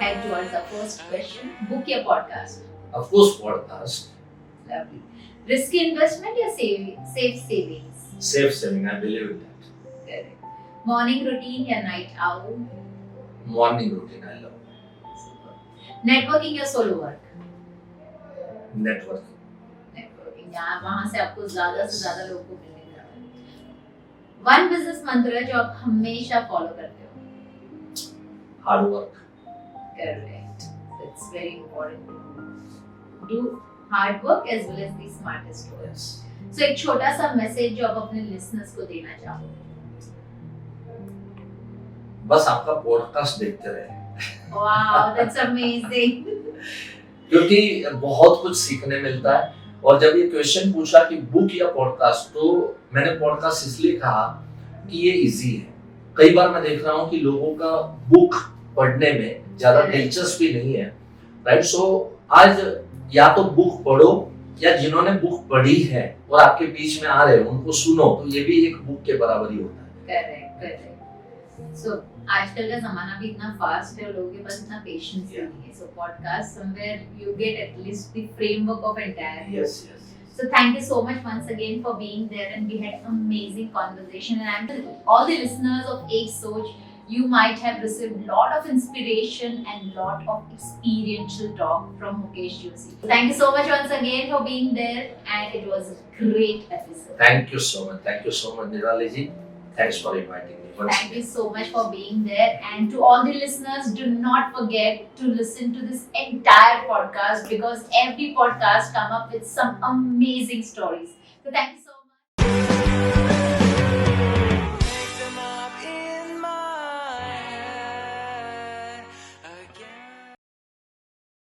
Head towards the first question. Book या podcast? Of course, podcast. Lovely. Risky investment या safe savings? Safe saving, I believe in that. Correct. Morning routine या night owl? Morning routine, I love. Super. Networking या solo work? Networking. Networking. यहाँ वहाँ से आपको ज़्यादा से ज़्यादा लोगों को मिलने का है। One business मंत्र जो आप हमेशा follow करते हो? Hard work. Correct. That's very important. Do hard work as well as the smartest work. Yes. So एक छोटा सा मैसेज जो आप अपने लिसनर्स को देना चाहो? बस आपका पॉडकास्ट देखते रहे। Wow, that's amazing. क्योंकि बहुत कुछ सीखने मिलता है। और जब ये क्वेश्चन पूछा कि बुक या पॉडकास्ट, तो मैंने पॉडकास्ट इसलिए कहा कि ये इजी है। कई बार मैं देख रहा हूँ कि लोगों का बुक पढ़ने में ज्यादा दिलचस्पी नहीं है, राइट? सो आज या तो बुक पढ़ो, या जिन्होंने बुक पढ़ी है और आपके बीच में आ रहे हैं उनको सुनो, तो ये भी एक बुक के बराबर ही होता है। Correct correct. सो आजकल का जमाना भी इतना फास्ट है और लोगों के पास इतना पेशेंस भी नहीं है। So podcast somewhere you get at least the framework of entire. Yes yes. So thank you so much once again for being there, and we had amazing conversation, and I'm telling all the listeners of Ek Soch, you might have received lot of inspiration and lot of experiential talk from Mukesh Joshi. Thank you so much once again for being there, and it was a great episode. Thank you so much, Nirali ji. Thanks for inviting me. once Thank you so much for being there. And to all the listeners, do not forget to listen to this entire podcast because every podcast come up with some amazing stories. So thank you.